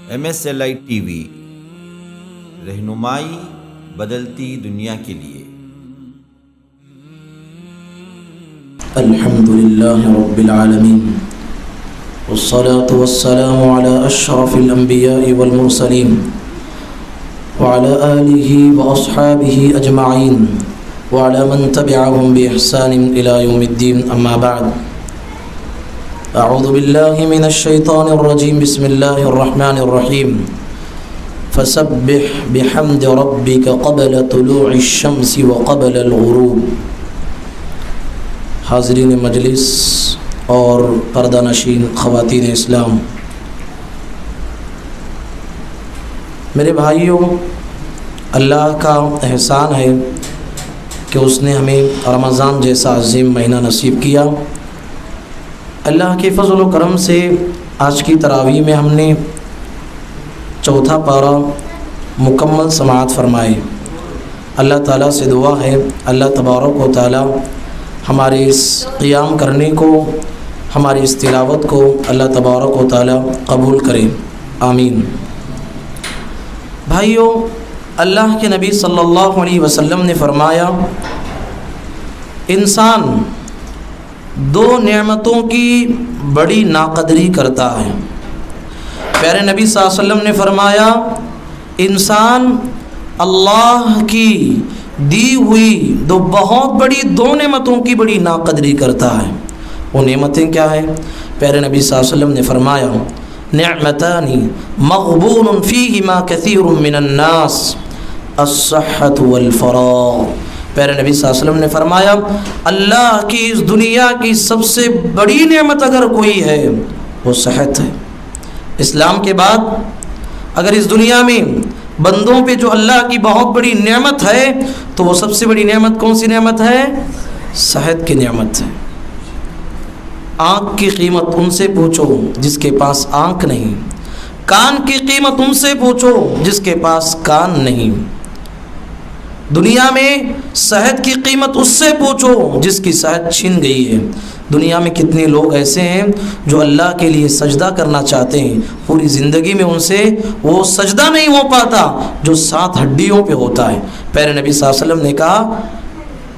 MSLI TV رہنمائی بدلتی دنیا کے لیے۔ الحمد للہ رب العالمین والصلاة والسلام على اشرف الانبیاء والمرسلین وعلى آلہ واصحابہ اجمعین وعلى من تبعهم بإحسان الى یوم الدین، اما بعد۔ اعوذ باللہ من الشیطان الرجیم، بسم اللہ الرحمن الرحیم۔ فسبح بحمد ربک قبل طلوع الشمس وقبل الغروب۔ حاضرین مجلس اور پردہ نشین خواتین اسلام، میرے بھائیوں، اللہ کا احسان ہے کہ اس نے ہمیں رمضان جیسا عظیم مہینہ نصیب کیا۔ اللہ کے فضل و کرم سے آج کی تراویح میں ہم نے چوتھا پارہ مکمل سماعت فرمائے۔ اللہ تعالیٰ سے دعا ہے اللہ تبارک و تعالیٰ ہمارے اس قیام کرنے کو، ہماری اس تلاوت کو اللہ تبارک و تعالیٰ قبول کرے، آمین۔ بھائیوں، اللہ کے نبی صلی اللہ علیہ وسلم نے فرمایا، انسان دو نعمتوں کی بڑی ناقدری کرتا ہے۔ پیارے نبی صلی اللہ علیہ وسلم نے فرمایا، انسان اللہ کی دی ہوئی بہت بڑی دو نعمتوں کی بڑی ناقدری کرتا ہے۔ وہ نعمتیں کیا ہیں؟ پیارے نبی صلی اللہ علیہ وسلم نے فرمایا، نعمتان مغبون فیہما کثیر من الناس، الصحۃ والفراغ۔ پیارے نبی صلی اللہ علیہ وسلم نے فرمایا، اللہ کی اس دنیا کی سب سے بڑی نعمت اگر کوئی ہے وہ صحت ہے۔ اسلام کے بعد اگر اس دنیا میں بندوں پہ جو اللہ کی بہت بڑی نعمت ہے تو وہ سب سے بڑی نعمت کون سی نعمت ہے؟ صحت کی نعمت ہے۔ آنکھ کی قیمت ان سے پوچھو جس کے پاس آنکھ نہیں، کان کی قیمت ان سے پوچھو جس کے پاس کان نہیں۔ دنیا میں صحت کی قیمت اس سے پوچھو جس کی صحت چھن گئی ہے۔ دنیا میں کتنے لوگ ایسے ہیں جو اللہ کے لیے سجدہ کرنا چاہتے ہیں، پوری زندگی میں ان سے وہ سجدہ نہیں ہو پاتا جو 7 ہڈیوں پہ ہوتا ہے۔ پیارے نبی صلی اللہ علیہ وسلم نے کہا،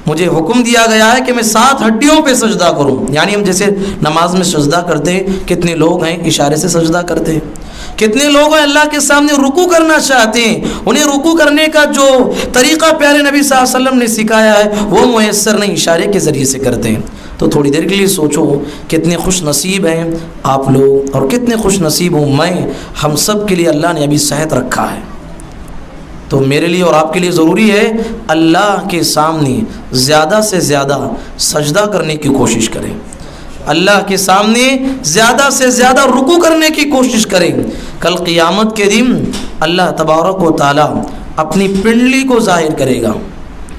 مجھے حکم دیا گیا ہے کہ میں 7 ہڈیوں پہ سجدہ کروں۔ یعنی ہم جیسے نماز میں سجدہ کرتے ہیں، کتنے لوگ ہیں اشارے سے سجدہ کرتے ہیں، کتنے لوگ ہیں اللہ کے سامنے رکوع کرنا چاہتے ہیں، انہیں رکوع کرنے کا جو طریقہ پیارے نبی صلی اللہ علیہ وسلم نے سکھایا ہے وہ میسر نہیں، اشارے کے ذریعے سے کرتے ہیں۔ تو تھوڑی دیر کے لیے سوچو کتنے خوش نصیب ہیں آپ لوگ اور کتنے خوش نصیب ہوں میں، ہم سب کے لیے اللہ نے ابھی صحت رکھا ہے۔ تو میرے لیے اور آپ کے لیے ضروری ہے اللہ کے سامنے زیادہ سے زیادہ سجدہ کرنے کی کوشش کریں، اللہ کے سامنے زیادہ سے زیادہ رکوع کرنے کی کوشش کریں۔ کل قیامت کے دن اللہ تبارک و تعالی اپنی پنڈلی کو ظاہر کرے گا۔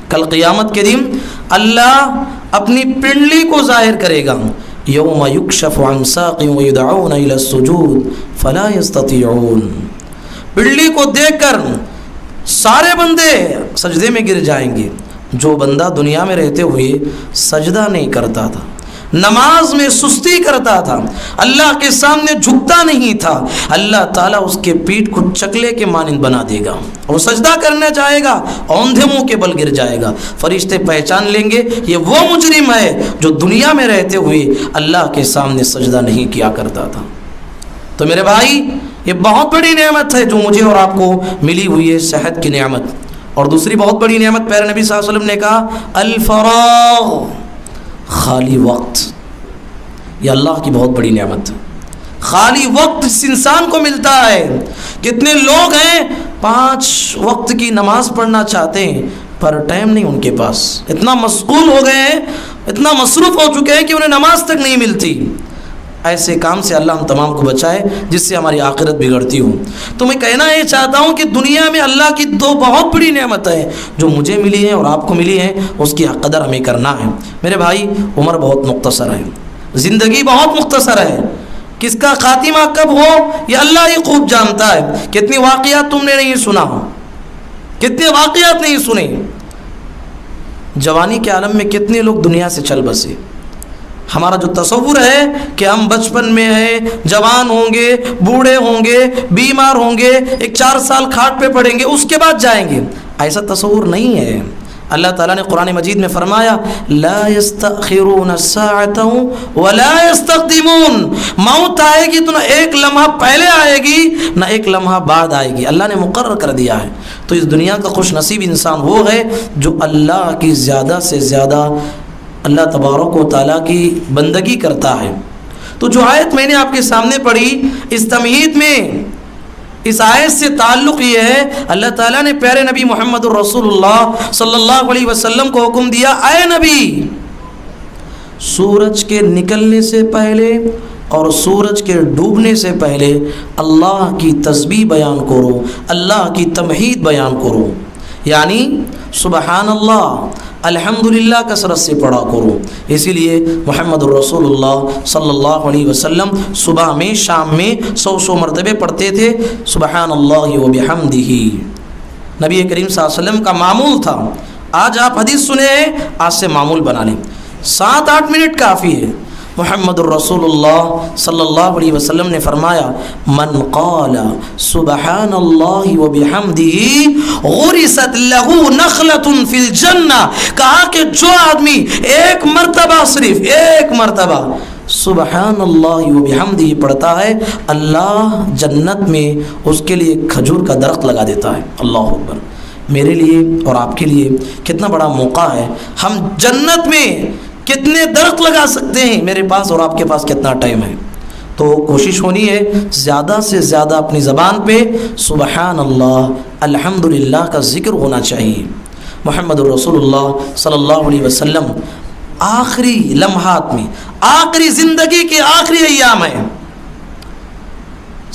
کل قیامت کے دن اللہ اپنی پنڈلی کو ظاہر کرے گا۔ یوم یکشف عن ساق ویدعون الی السجود فلا یستطیعون۔ پنڈلی کو دیکھ کر سارے بندے سجدے میں گر جائیں گے۔ جو بندہ دنیا میں رہتے ہوئے سجدہ نہیں کرتا تھا، نماز میں سستی کرتا تھا، اللہ کے سامنے جھکتا نہیں تھا، اللہ تعالیٰ اس کے پیٹھ کو چکلے کے مانند بنا دے گا۔ وہ سجدہ کرنے جائے گا، اوندھے منہ کے بل گر جائے گا۔ فرشتے پہچان لیں گے یہ وہ مجرم ہے جو دنیا میں رہتے ہوئے اللہ کے سامنے سجدہ نہیں کیا کرتا تھا۔ تو میرے بھائی، یہ بہت بڑی نعمت ہے جو مجھے اور آپ کو ملی ہوئی ہے، صحت کی نعمت۔ اور دوسری بہت بڑی نعمت پیارے نبی صلی اللہ علیہ وسلم نے کہا، الفراغ، خالی وقت۔ یہ اللہ کی بہت بڑی نعمت ہے۔ خالی وقت اس انسان کو ملتا ہے۔ کتنے لوگ ہیں 5 وقت کی نماز پڑھنا چاہتے ہیں پر ٹائم نہیں ان کے پاس، اتنا مشغول ہو گئے ہیں، اتنا مصروف ہو چکے ہیں کہ انہیں نماز تک نہیں ملتی۔ ایسے کام سے اللہ ہم تمام کو بچائے جس سے ہماری آخرت بگڑتی ہو۔ تو میں کہنا یہ چاہتا ہوں کہ دنیا میں اللہ کی 2 بہت بڑی نعمت ہے جو مجھے ملی ہیں اور آپ کو ملی ہیں، اس کی قدر ہمیں کرنا ہے۔ میرے بھائی، عمر بہت مختصر ہے، زندگی بہت مختصر ہے، کس کا خاتمہ کب ہو یہ اللہ ہی خوب جانتا ہے۔ کتنی واقعات تم نے نہیں سنا، کتنے واقعات نہیں سنے۔ جوانی کے عالم میں کتنے لوگ دنیا سے چل بسے، ہمارا جو تصور ہے کہ ہم بچپن میں ہیں، جوان ہوں گے، بوڑھے ہوں گے، بیمار ہوں گے، 4 سال کھاٹ پہ پڑیں گے، اس کے بعد جائیں گے، ایسا تصور نہیں ہے۔ اللہ تعالیٰ نے قرآن مجید میں فرمایا لا يستأخرون الساعة ولا يستقدمون، موت آئے گی تو نہ ایک لمحہ پہلے آئے گی نہ ایک لمحہ بعد آئے گی، اللہ نے مقرر کر دیا ہے۔ تو اس دنیا کا خوش نصیب انسان وہ ہے جو اللہ کی زیادہ سے زیادہ اللہ تبارک و تعالیٰ کی بندگی کرتا ہے۔ تو جو آیت میں نے آپ کے سامنے پڑھی، اس تمہید میں اس آیت سے تعلق یہ ہے، اللہ تعالیٰ نے پیارے نبی محمد الرسول اللہ صلی اللہ علیہ وسلم کو حکم دیا، اے نبی سورج کے نکلنے سے پہلے اور سورج کے ڈوبنے سے پہلے اللہ کی تسبیح بیان کرو، اللہ کی تمہید بیان کرو، یعنی سبحان اللہ الحمدللہ کثرت سے پڑھا کرو۔ اسی لیے محمد الرسول اللہ صلی اللہ علیہ وسلم صبح میں شام میں 100 مرتبے پڑھتے تھے سبحان اللہ و بحمدہ۔ نبی کریم صلی اللہ علیہ وسلم کا معمول تھا۔ آج آپ حدیث سنے ہیں، آج سے معمول بنا لیں، 7-8 منٹ کافی ہے۔ محمد الرسول اللہ صلی اللہ علیہ وسلم نے فرمایا من قال سبحان اللہ وبحمدہ غرست له نخلة فی الجنہ، کہا کہ جو آدمی ایک مرتبہ، صرف ایک مرتبہ سبحان اللہ وبحمدہ پڑھتا ہے، اللہ جنت میں اس کے لیے کھجور کا درخت لگا دیتا ہے۔ اللہ اکبر۔ میرے لیے اور آپ کے لیے کتنا بڑا موقع ہے، ہم جنت میں کتنے درخت لگا سکتے ہیں، میرے پاس اور آپ کے پاس کتنا ٹائم ہے۔ تو کوشش ہونی ہے زیادہ سے زیادہ اپنی زبان پہ سبحان اللہ الحمدللہ کا ذکر ہونا چاہیے۔ محمد الرسول اللہ صلی اللہ علیہ وسلم آخری لمحات میں، آخری زندگی کے آخری ایام ہیں،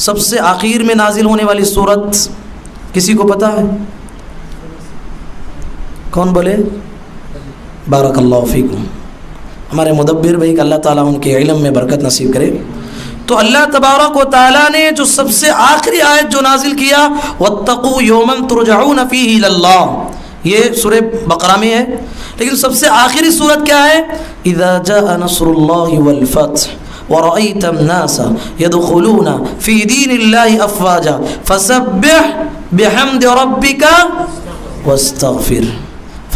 سب سے آخر میں نازل ہونے والی سورت کسی کو پتہ ہے؟ کون بولے؟ بارک اللہ فیکم۔ ہمارے مدبر بھائی کہ اللہ تعالیٰ ان کے علم میں برکت نصیب کرے۔ تو اللہ تبارک و تعالیٰ نے جو سب سے آخری آیت جو نازل کیا وَاتَّقُوا يَوْمًا تُرْجَعُونَ فِيهِ إِلَى اللَّهِ، یہ سورہ بقرہ میں ہے، لیکن سب سے آخری سورت کیا ہے؟ اِذَا جَاءَ نَصْرُ اللَّهِ وَالْفَتْحُ وَرَأَيْتَ النَّاسَ يَدْخُلُونَ فِي دِينِ اللَّهِ أَفْوَاجًا فَسَبِّحْ بِحَمْدِ رَبِّكَ وَاسْتَغْفِرْ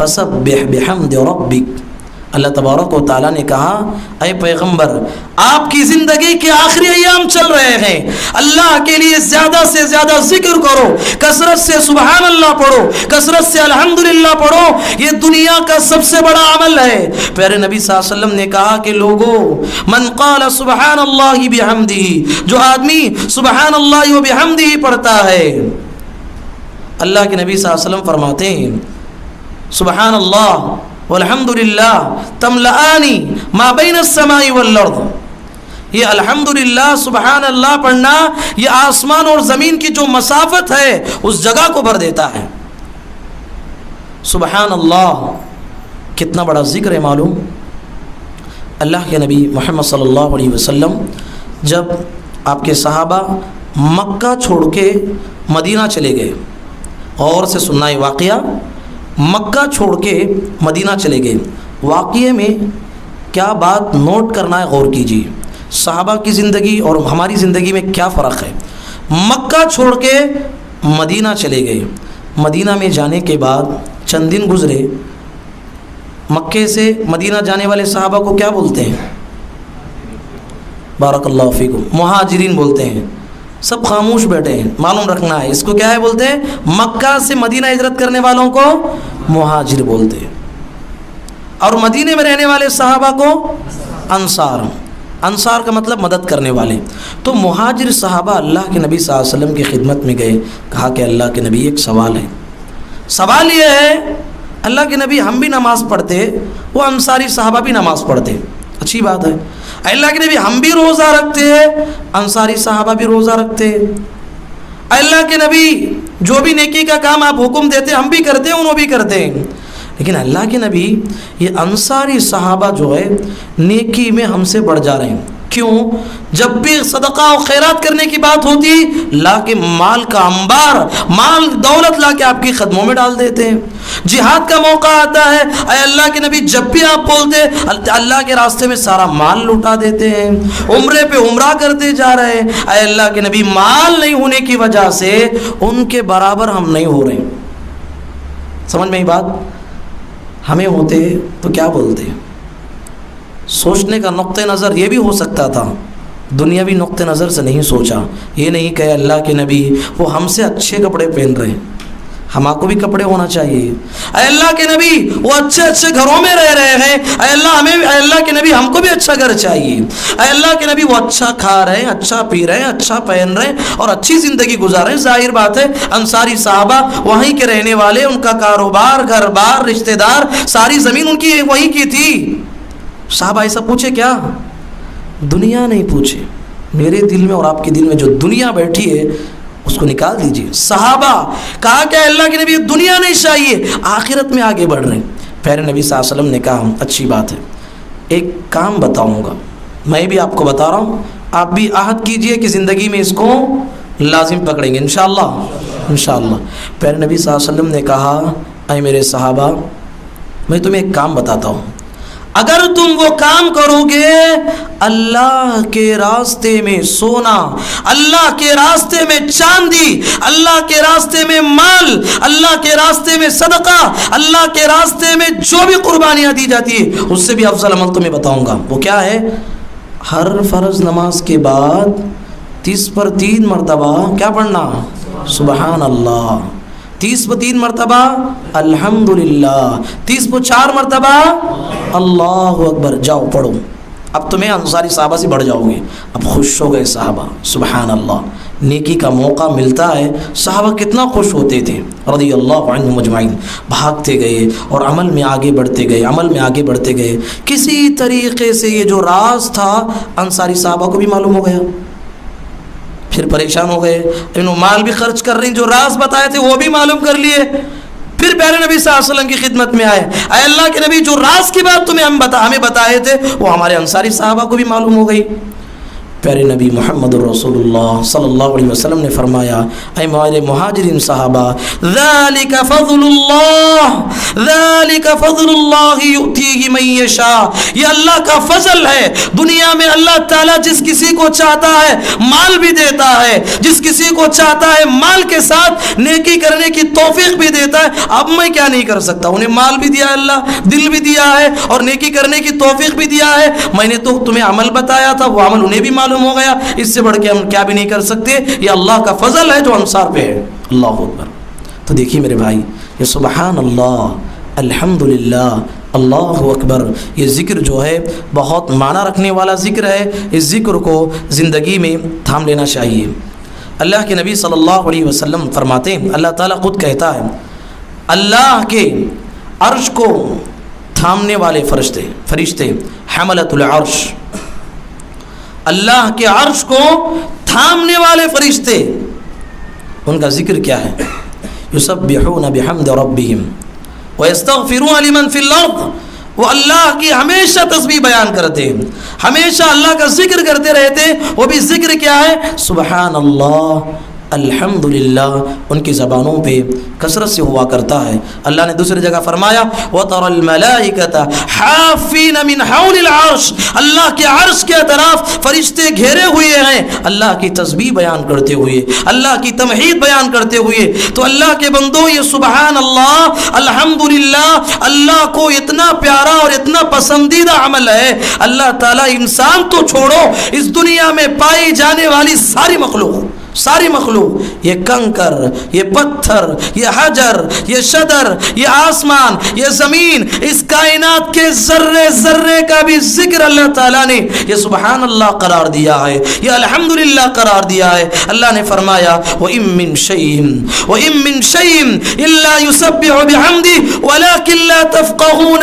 فَسَبِّحْ بِحَمْدِ رَبِّكَ۔ اللہ تبارک و تعالیٰ نے کہا اے پیغمبر آپ کی زندگی کے آخری ایام چل رہے ہیں، اللہ کے لیے زیادہ سے زیادہ ذکر کرو، کثرت سے سبحان اللہ پڑھو، کثرت سے الحمدللہ پڑھو، یہ دنیا کا سب سے بڑا عمل ہے۔ پیارے نبی صلی اللہ علیہ وسلم نے کہا کہ لوگوں من قال سبحان اللہ بحمدہ، جو آدمی سبحان اللہ و بحمدہ پڑھتا ہے، اللہ کے نبی صلی اللہ علیہ وسلم فرماتے ہیں سبحان اللہ والحمدللہ تملآنی ما بین السماء والارض، یہ الحمدللہ سبحان اللہ پڑھنا یہ آسمان اور زمین کی جو مسافت ہے اس جگہ کو بھر دیتا ہے۔ سبحان اللہ کتنا بڑا ذکر ہے معلوم۔ اللہ کے نبی محمد صلی اللہ علیہ وسلم جب آپ کے صحابہ مکہ چھوڑ کے مدینہ چلے گئے، غور سے سننا ہے واقعہ، مکہ چھوڑ کے مدینہ چلے گئے، واقعے میں کیا بات نوٹ کرنا ہے، غور کیجیے، صحابہ کی زندگی اور ہماری زندگی میں کیا فرق ہے۔ مکہ چھوڑ کے مدینہ چلے گئے، مدینہ میں جانے کے بعد چند دن گزرے، مکے سے مدینہ جانے والے صحابہ کو کیا بولتے ہیں؟ بارک اللہ فیکم، مہاجرین بولتے ہیں۔ سب خاموش بیٹھے ہیں، معلوم رکھنا ہے اس کو کیا ہے بولتے ہیں؟ مکہ سے مدینہ ہجرت کرنے والوں کو مہاجر بولتے ہیں، اور مدینے میں رہنے والے صحابہ کو انصار۔ انصار کا مطلب مدد کرنے والے۔ تو مہاجر صحابہ اللہ کے نبی صلی اللہ علیہ وسلم کی خدمت میں گئے، کہا کہ اللہ کے نبی ایک سوال ہے، سوال یہ ہے اللہ کے نبی ہم بھی نماز پڑھتے، وہ انصاری صحابہ بھی نماز پڑھتے، اچھی بات ہے، اللہ کے نبی ہم بھی روزہ رکھتے ہیں، انصاری صحابہ بھی روزہ رکھتے ہیں، اللہ کے نبی جو بھی نیکی کا کام آپ حکم دیتے ہم بھی کرتے ہیں، انہوں بھی کرتے ہیں، لیکن اللہ کے نبی یہ انصاری صحابہ جو ہے نیکی میں ہم سے بڑھ جا رہے ہیں، کیوں؟ جب بھی صدقہ و خیرات کرنے کی بات ہوتی لا کے مال کا انبار، مال دولت لا کے آپ کی قدموں میں ڈال دیتے ہیں۔ جہاد کا موقع آتا ہے، اے اللہ کے نبی جب بھی آپ بولتے اللہ کے راستے میں سارا مال لوٹا دیتے ہیں، عمرے پہ عمرہ کرتے جا رہے ہیں، اے اللہ کے نبی مال نہیں ہونے کی وجہ سے ان کے برابر ہم نہیں ہو رہے۔ سمجھ میں یہ بات؟ ہمیں ہوتے تو کیا بولتے؟ سوچنے کا نقطہ نظر یہ بھی ہو سکتا تھا، دنیاوی نقطہ نظر سے نہیں سوچا، یہ نہیں کہ اللہ کے نبی وہ ہم سے اچھے کپڑے پہن رہے ہیں، ہمارے کو بھی کپڑے ہونا چاہیے۔ اے اللہ کے نبی وہ اچھے اچھے گھروں میں رہ رہے ہیں، اے اللہ کے نبی ہم کو بھی اچھا گھر چاہیے۔ اے اللہ کے نبی وہ اچھا کھا رہے ہیں، اچھا پی رہے ہیں، اچھا پہن رہے ہیں اور اچھی زندگی گزار رہے ہیں۔ ظاہر بات ہے انصاری صحابہ وہیں کے رہنے والے، ان کا کاروبار، گھر بار، رشتہ دار، ساری زمین ان کی وہیں کی تھی۔ صحابہ ایسا پوچھے کیا؟ دنیا نہیں پوچھے، میرے دل میں اور آپ کے دل میں جو دنیا بیٹھی ہے اس کو نکال دیجئے۔ صحابہ کہا کہ اللہ کے نبی دنیا نہیں چاہیے، آخرت میں آگے بڑھ رہے ہیں۔ پیارے نبی صلی اللہ علیہ وسلم نے کہا اچھی بات ہے، ایک کام بتاؤں گا، میں بھی آپ کو بتا رہا ہوں، آپ بھی عہد کیجئے کہ زندگی میں اس کو لازم پکڑیں گے انشاءاللہ انشاءاللہ۔ پیارے نبی صلی اللہ علیہ وسلم نے کہا اے میرے صحابہ میں تمہیں ایک کام بتاتا ہوں، اگر تم وہ کام کرو گے اللہ کے راستے میں سونا، اللہ کے راستے میں چاندی، اللہ کے راستے میں مال، اللہ کے راستے میں صدقہ، اللہ کے راستے میں جو بھی قربانیاں دی جاتی ہے اس سے بھی افضل عمل تمہیں بتاؤں گا۔ وہ کیا ہے؟ ہر فرض نماز کے بعد 30 پر 3 مرتبہ کیا پڑھنا؟ سبحان اللہ۔ 30 پر 3 مرتبہ الحمدللہ، 30 پر 4 مرتبہ اللہ اکبر۔ جاؤ پڑھو، اب تمہیں انصاری صحابہ سے بڑھ جاؤ گے۔ اب خوش ہو گئے صحابہ، سبحان اللہ، نیکی کا موقع ملتا ہے۔ صحابہ کتنا خوش ہوتے تھے رضی اللہ عنہم اجمعین، بھاگتے گئے اور عمل میں آگے بڑھتے گئے، عمل میں آگے بڑھتے گئے۔ کسی طریقے سے یہ جو راز تھا انصاری صحابہ کو بھی معلوم ہو گیا، پھر پریشان ہو گئے، انہوں مال بھی خرچ کر رہے ہیں، جو راز بتائے تھے وہ بھی معلوم کر لیے۔ پھر پیارے نبی صلی اللہ علیہ وسلم کی خدمت میں آئے، اے اللہ کے نبی جو راز کی بات ہمیں بتائے تھے وہ ہمارے انصاری صحابہ کو بھی معلوم ہو گئی۔ پیارے نبی محمد الرسول اللہ صلی اللہ علیہ وسلم نے فرمایا اے ہمارے مہاجرین صحابہ، ذالک فضل اللہ یؤتیہ من یشاء، یہ اللہ کا فضل ہے۔ دنیا میں اللہ تعالیٰ جس کسی کو چاہتا ہے مال بھی دیتا ہے، جس کسی کو چاہتا ہے مال کے ساتھ نیکی کرنے کی توفیق بھی دیتا ہے۔ اب میں کیا نہیں کر سکتا؟ انہیں مال بھی دیا اللہ، دل بھی دیا ہے اور نیکی کرنے کی توفیق بھی دیا ہے۔ میں نے تو تمہیں عمل بتایا تھا، وہ عمل انہیں بھی معلوم ہو گیا، اس سے بڑھ کے ہم کیا بھی نہیں کر سکتے۔ یہ اللہ کا فضل ہے جو انصار پہ ہے۔ اللہ اکبر۔ تو دیکھیے میرے بھائی، یہ سبحان اللہ، الحمدللہ، اللہ اکبر، یہ ذکر جو ہے بہت معنی رکھنے والا ذکر ہے۔ اس ذکر کو زندگی میں تھام لینا چاہیے۔ اللہ کے نبی صلی اللہ علیہ وسلم فرماتے ہیں، اللہ تعالیٰ خود کہتا ہے اللہ کے عرش کو تھامنے والے فرشتے حملۃ العرش، اللہ کے عرش کو تھامنے والے فرشتے، ان کا ذکر کیا ہے؟ یسبحون بحمد ربہم ویستغفرون لمن فی الارض، وہ اللہ کی ہمیشہ تسبیح بیان کرتے ہیں، ہمیشہ اللہ کا ذکر کرتے رہتے ہیں۔ وہ بھی ذکر کیا ہے؟ سبحان اللہ، الحمدللہ، ان کی زبانوں پہ کثرت سے ہوا کرتا ہے۔ اللہ نے دوسری جگہ فرمایا وَتَرَى الْمَلَائِكَةَ حَافِّينَ مِنْ حَوْلِ الْعَرْشِ، اللہ کے عرش کے طرف فرشتے گھیرے ہوئے ہیں اللہ کی تسبیح بیان کرتے ہوئے، اللہ کی تمہید بیان کرتے ہوئے۔ تو اللہ کے بندوں، یہ سبحان اللہ، الحمدللہ اللہ کو اتنا پیارا اور اتنا پسندیدہ عمل ہے۔ اللہ تعالیٰ انسان تو چھوڑو، اس دنیا میں پائی جانے والی ساری مخلوق، یہ کنکر، یہ پتھر، یہ حجر، یہ شجر، یہ آسمان، یہ زمین، اس کائنات کے ذرے ذرے کا بھی ذکر اللہ تعالیٰ نے یہ سبحان اللہ قرار دیا ہے، یہ الحمدللہ قرار دیا ہے۔ اللہ نے فرمایا وَإِن مِّن شَيْءٍ إِلَّا يُسَبِّحُ بِحَمْدِهِ وَلَكِن لَّا تَفْقَهُونَ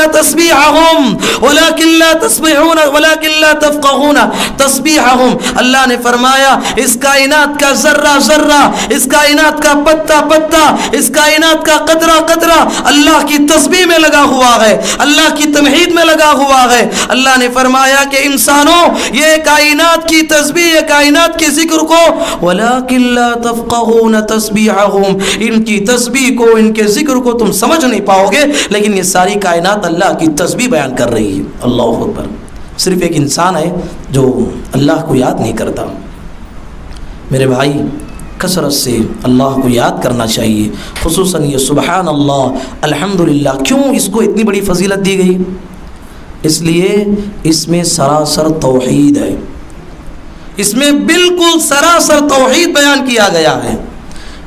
تَسْبِيحَهُمْ۔ اللہ نے فرمایا اس کائنات کا ذرہ ذرہ، اس کائنات کا پتا پتا، اس کائنات کا قطرہ قطرہ اللہ کی تسبیح میں لگا ہوا ہے، اللہ کی تمہید میں لگا ہوا ہے۔ اللہ نے فرمایا کہ انسانوں، یہ کائنات کی تسبیح، یہ کائنات کے ذکر کو وَلَكِنْ لَا تَفْقَهُونَ تَسْبِيحَهُمْ، ان کی تسبیح کو، ان کے ذکر کو تم سمجھ نہیں پاؤ گے، لیکن یہ ساری کائنات اللہ کی تسبیح بیان کر رہی ہے۔ اللہ اکبر۔ صرف ایک انسان ہے جو اللہ کو یاد نہیں کرتا۔ میرے بھائی، کثرت سے اللہ کو یاد کرنا چاہیے، خصوصاً یہ سبحان اللہ، الحمدللہ۔ کیوں اس کو اتنی بڑی فضیلت دی گئی؟ اس لیے اس میں سراسر توحید ہے، اس میں بالکل سراسر توحید بیان کیا گیا ہے،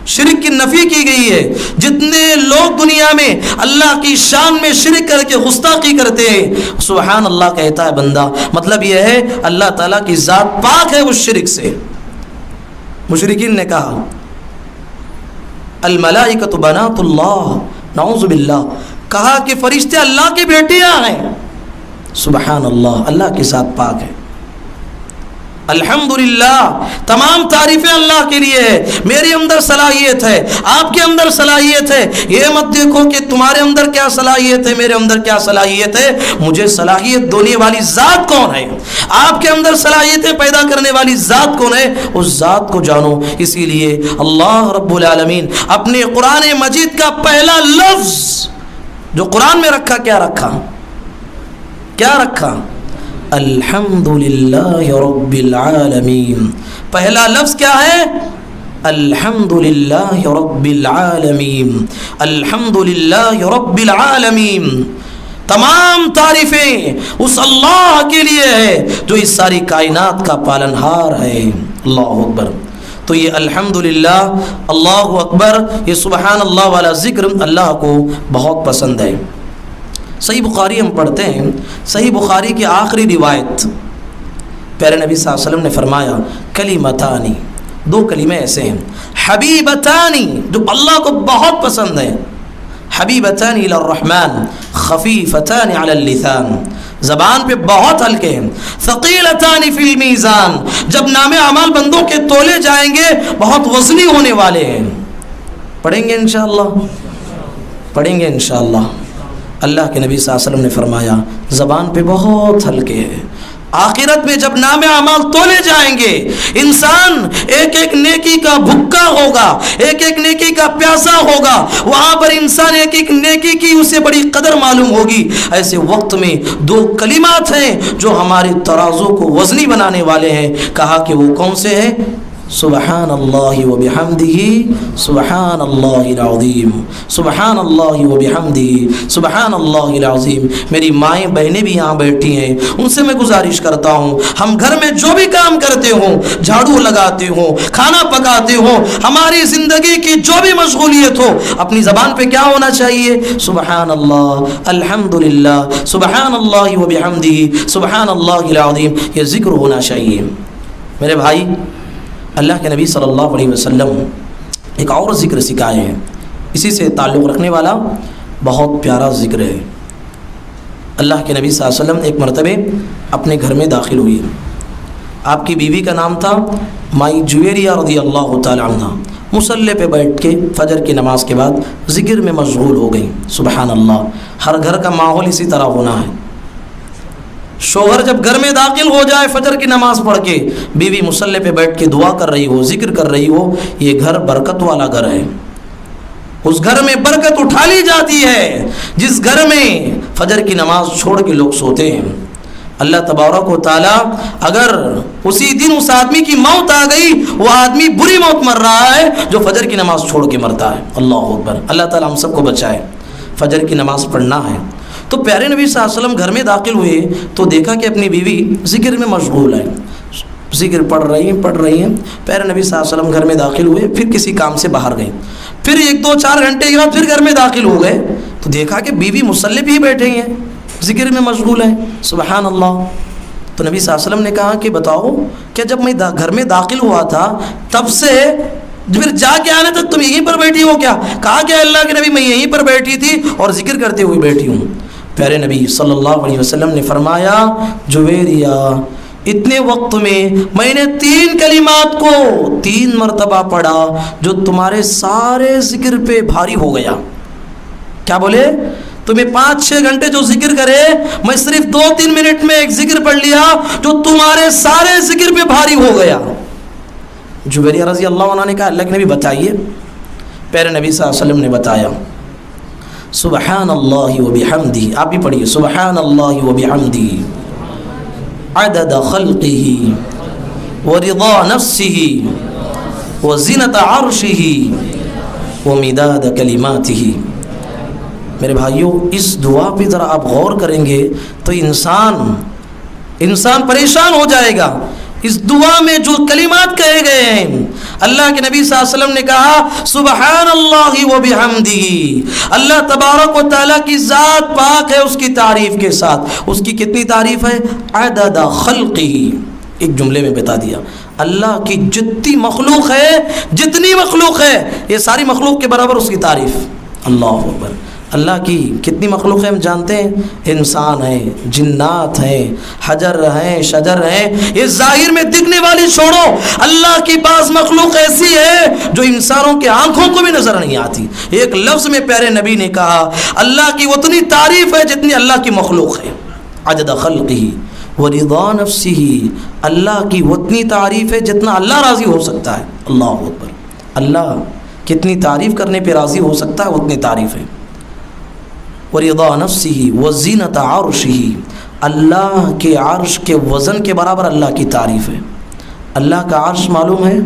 شرک کی نفی کی گئی ہے۔ جتنے لوگ دنیا میں اللہ کی شان میں شرک کر کے گستاخی کرتے ہیں، سبحان اللہ کہتا ہے بندہ، مطلب یہ ہے اللہ تعالیٰ کی ذات پاک ہے اس شرک سے۔ مشرکین نے کہا الملائکۃ بنات اللہ، نعوذ باللہ، کہا کہ فرشتے اللہ کی بیٹیاں ہیں۔ سبحان اللہ، اللہ کی ذات پاک ہے۔ الحمدللہ، تمام تعریفیں اللہ کے لیے ہے۔ میرے اندر صلاحیت ہے، آپ کے اندر صلاحیت ہے، یہ مت دیکھو کہ تمہارے اندر کیا صلاحیت ہے، میرے اندر کیا صلاحیت ہے، مجھے صلاحیت دینے والی ذات کون ہے، آپ کے اندر صلاحیتیں پیدا کرنے والی ذات کون ہے، اس ذات کو جانو۔ اسی لیے اللہ رب العالمین اپنے قرآن مجید کا پہلا لفظ جو قرآن میں رکھا، کیا رکھا؟ کیا رکھا؟ الحمدللہ رب العالمین۔ پہلا لفظ کیا ہے؟ الحمدللہ رب العالمین، الحمدللہ رب العالمین۔ تمام تعریفیں اس اللہ کے لیے ہے جو اس ساری کائنات کا پالنہار ہے۔ اللہ اکبر۔ تو یہ الحمدللہ، اللہ اکبر، یہ سبحان اللہ والا ذکر اللہ کو بہت پسند ہے۔ صحیح بخاری ہم پڑھتے ہیں، صحیح بخاری کی آخری روایت، پیارے نبی صلی اللہ علیہ وسلم نے فرمایا کلمتانی، دو کلمے ایسے ہیں، حبیبتانی، جو اللہ کو بہت پسند ہیں، حبیبتانی الی الرحمن خفیفتان علی اللسان، زبان پہ بہت ہلکے ہیں، ثقیلتان فی المیزان، جب نام اعمال بندوں کے تولے جائیں گے بہت وزنی ہونے والے ہیں۔ پڑھیں گے انشاءاللہ، پڑھیں گے انشاءاللہ۔ اللہ کے نبی صلی اللہ علیہ وسلم نے فرمایا زبان پہ بہت ہلکے ہے، آخرت میں جب نام اعمال تولے جائیں گے، انسان ایک ایک نیکی کا بھوکا ہوگا، ایک ایک نیکی کا پیاسا ہوگا، وہاں پر انسان ایک ایک نیکی کی اسے بڑی قدر معلوم ہوگی۔ ایسے وقت میں دو کلمات ہیں جو ہمارے ترازو کو وزنی بنانے والے ہیں، کہا کہ وہ کون سے ہیں؟ سبحان اللہ و بحمدہ سبحان اللہ العظیم، سبحان اللہ و بحمدہ سبحان اللہ العظیم۔ میری مائیں بہنیں بھی یہاں بیٹھی ہیں، ان سے میں گزارش کرتا ہوں، ہم گھر میں جو بھی کام کرتے ہوں، جھاڑو لگاتے ہوں، کھانا پکاتے ہوں، ہماری زندگی کی جو بھی مشغولیت ہو، اپنی زبان پہ کیا ہونا چاہیے؟ سبحان اللہ، الحمدللہ، سبحان اللہ و بحمدہ سبحان اللہ العظیم، یہ ذکر ہونا چاہیے۔ میرے بھائی، اللہ کے نبی صلی اللہ علیہ وسلم ایک اور ذکر سکھائے ہیں، اسی سے تعلق رکھنے والا بہت پیارا ذکر ہے۔ اللہ کے نبی صلی اللہ علیہ وسلم ایک مرتبہ اپنے گھر میں داخل ہوئے، آپ کی بیوی کا نام تھا مائی جویریہ رضی اللہ تعالی عنہ، مصلی پہ بیٹھ کے فجر کی نماز کے بعد ذکر میں مشغول ہو گئی۔ سبحان اللہ، ہر گھر کا ماحول اسی طرح ہونا ہے۔ شوہر جب گھر میں داخل ہو جائے فجر کی نماز پڑھ کے، بیوی مصلی پہ بیٹھ کے دعا کر رہی ہو، ذکر کر رہی ہو، یہ گھر برکت والا گھر ہے، اس گھر میں برکت اٹھا لی جاتی ہے۔ جس گھر میں فجر کی نماز چھوڑ کے لوگ سوتے ہیں، اللہ تبارک و تعالیٰ اگر اسی دن اس آدمی کی موت آ گئی، وہ آدمی بری موت مر رہا ہے جو فجر کی نماز چھوڑ کے مرتا ہے۔ اللہ اکبر، اللہ تعالیٰ ہم سب کو بچائے۔ فجر کی نماز پڑھنا ہے۔ تو پیارے نبی صلی اللہ علیہ وسلم گھر میں داخل ہوئے تو دیکھا کہ اپنی بیوی ذکر میں مشغول ہے، ذکر پڑھ رہی ہیں۔ پیارے نبی صلی اللہ علیہ وسلم گھر میں داخل ہوئے، پھر کسی کام سے باہر گئے، پھر 1-2-4 گھنٹے کے بعد پھر گھر میں داخل ہو گئے تو دیکھا کہ بیوی مصلی پہ ہی بیٹھے ہیں، ذکر میں مشغول ہیں۔ سبحان اللہ۔ تو نبی صلی اللہ علیہ وسلم نے کہا کہ بتاؤ کہ جب میں گھر میں داخل ہوا تھا تب سے پھر جا کے آنے تک تم یہیں پر بیٹھی ہو کیا؟ کہا کہ اللہ کے نبی میں یہیں پر بیٹھی تھی اور ذکر کرتے ہوئے بیٹھی ہوں۔ پیارے نبی صلی اللہ علیہ وسلم نے فرمایا جویریہ اتنے وقت میں نے 3 کلمات کو 3 مرتبہ پڑھا جو تمہارے سارے ذکر پہ بھاری ہو گیا. کیا بولے؟ تمہیں 5-6 گھنٹے جو ذکر کرے، میں صرف 2-3 منٹ میں ایک ذکر پڑھ لیا جو تمہارے سارے ذکر پہ بھاری ہو گیا. جویریہ رضی اللہ عنہ نے کہا اللہ کے نبی بتائیے. پیارے نبی صلی اللہ علیہ وسلم نے بتایا سبحان اللہ و بحمدہ. آپ بھی پڑھیے سبحان اللہ و بحمدہ عدد خلقہ ورضا نفسہ وزنۃ عرشہ ومداد کلماتہ. میرے بھائیوں اس دعا پہ ذرا آپ غور کریں گے تو انسان پریشان ہو جائے گا. اس دعا میں جو کلمات کہے گئے ہیں، اللہ کے نبی صلی اللہ علیہ وسلم نے کہا سبحان اللہ و بحمدہ. اللہ تبارک و تعالیٰ کی ذات پاک ہے اس کی تعریف کے ساتھ. اس کی کتنی تعریف ہے؟ عدد خلقہ. ایک جملے میں بتا دیا اللہ کی جتنی مخلوق ہے یہ ساری مخلوق کے برابر اس کی تعریف. اللہ اکبر. اللہ کی کتنی مخلوق ہے ہم جانتے ہیں. انسان ہیں، جنات ہیں، حجر ہیں، شجر ہیں. یہ ظاہر میں دکھنے والی چھوڑو، اللہ کی بعض مخلوق ایسی ہے جو انسانوں کے آنکھوں کو بھی نظر نہیں آتی. ایک لفظ میں پیارے نبی نے کہا اللہ کی اتنی تعریف ہے جتنی اللہ کی مخلوق ہے. عدد خلقہ ورضا نفسہ. اللہ کی اتنی تعریف ہے جتنا اللہ راضی ہو سکتا ہے. اللہ اکبر. اللہ کتنی تعریف کرنے پہ راضی ہو سکتا ہے اتنی تعریف ہے. ورضا نفسہ وزینۃ عرشہ. اللہ کے عرش کے وزن کے برابر اللہ کی تعریف ہے. اللہ کا عرش معلوم ہے؟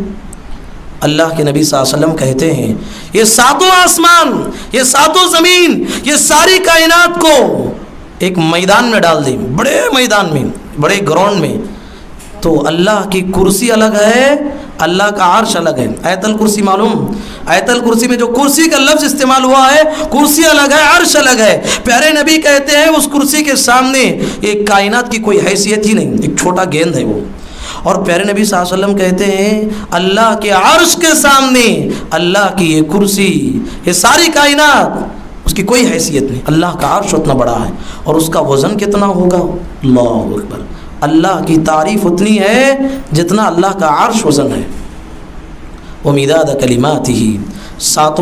اللہ کے نبی صلی اللہ علیہ وسلم کہتے ہیں یہ 7 آسمان، یہ 7 زمین، یہ ساری کائنات کو ایک میدان میں ڈال دیں، بڑے میدان میں، بڑے گراؤنڈ میں، تو اللہ کی کرسی الگ ہے، اللہ کا عرش الگ ہے. آیت الکرسی معلوم؟ آیت الکرسی میں جو کرسی کا لفظ استعمال ہوا ہے، کرسی الگ ہے، عرش الگ ہے. پیارے نبی کہتے ہیں اس کرسی کے سامنے ایک کائنات کی کوئی حیثیت ہی نہیں، ایک چھوٹا گیند ہے وہ. اور پیارے نبی صلی اللہ علیہ وسلم کہتے ہیں اللہ کے عرش کے سامنے اللہ کی یہ کرسی، یہ ساری کائنات، اس کی کوئی حیثیت نہیں. اللہ کا عرش اتنا بڑا ہے اور اس کا وزن کتنا ہوگا؟ اللہ اکبر. اللہ کی تعریف اتنی ہے جتنا اللہ کا عرش وزن ہے. ومداد کلماتہ. 7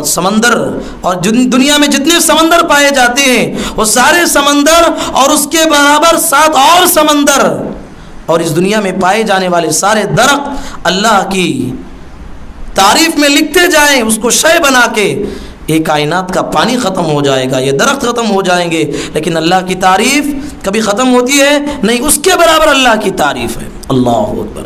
سمندر اور دنیا میں جتنے سمندر پائے جاتے ہیں وہ سارے سمندر اور اس کے برابر 7 اور سمندر اور اس دنیا میں پائے جانے والے سارے درخت اللہ کی تعریف میں لکھتے جائیں، اس کو شے بنا کے. یہ کائنات کا پانی ختم ہو جائے گا، یہ درخت ختم ہو جائیں گے، لیکن اللہ کی تعریف کبھی ختم ہوتی ہے نہیں، اس کے برابر اللہ کی تعریف ہے. اللہ اکبر.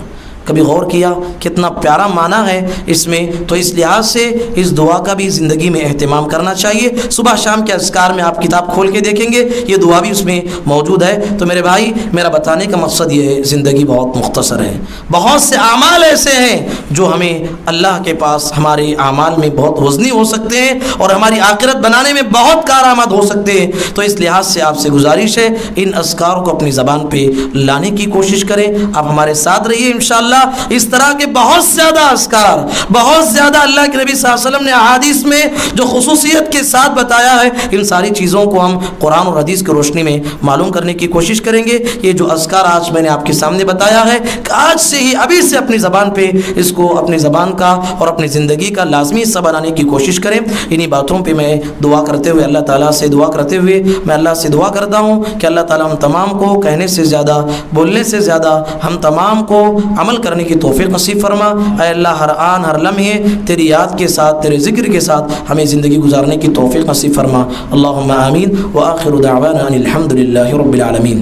کبھی غور کیا کتنا پیارا معنی ہے اس میں؟ تو اس لحاظ سے اس دعا کا بھی زندگی میں اہتمام کرنا چاہیے. صبح شام کے اذکار میں آپ کتاب کھول کے دیکھیں گے یہ دعا بھی اس میں موجود ہے. تو میرے بھائی میرا بتانے کا مقصد یہ ہے زندگی بہت مختصر ہے. بہت سے اعمال ایسے ہیں جو ہمیں اللہ کے پاس ہمارے اعمال میں بہت وزنی ہو سکتے ہیں اور ہماری آخرت بنانے میں بہت کارآمد ہو سکتے ہیں. تو اس لحاظ سے آپ سے گزارش ہے ان اذکار کو اپنی زبان پہ لانے کی کوشش کریں. آپ ہمارے ساتھ رہیے انشاءاللہ. اس طرح کے بہت زیادہ اذکار، بہت زیادہ اللہ کے نبی صلی اللہ علیہ وسلم نے احادیث میں جو خصوصیت کے ساتھ بتایا ہے، ان ساری چیزوں کو ہم قرآن اور حدیث کی روشنی میں معلوم کرنے کی کوشش کریں گے. یہ جو اذکار آج میں نے آپ کے سامنے بتایا ہے کہ آج سے ہی ابھی سے اپنی زبان پہ اس کو اپنی زبان کا اور اپنی زندگی کا لازمی حصہ بنانے کی کوشش کریں. انہی باتوں پہ میں دعا کرتے ہوئے اللہ تعالیٰ سے دعا کرتے ہوئے میں اللہ سے دعا کرتا ہوں کہ اللہ تعالیٰ ہم تمام کو کہنے سے زیادہ، بولنے سے زیادہ ہم تمام کو عمل کرنے کی توفیق نصیب فرما. اے اللہ ہر آن ہر لمحے تیری یاد کے ساتھ، تیرے ذکر کے ساتھ ہمیں زندگی گزارنے کی توفیق نصیب فرما. اللہم آمین. وآخر دعوانا ان الحمد للہ رب العالمین.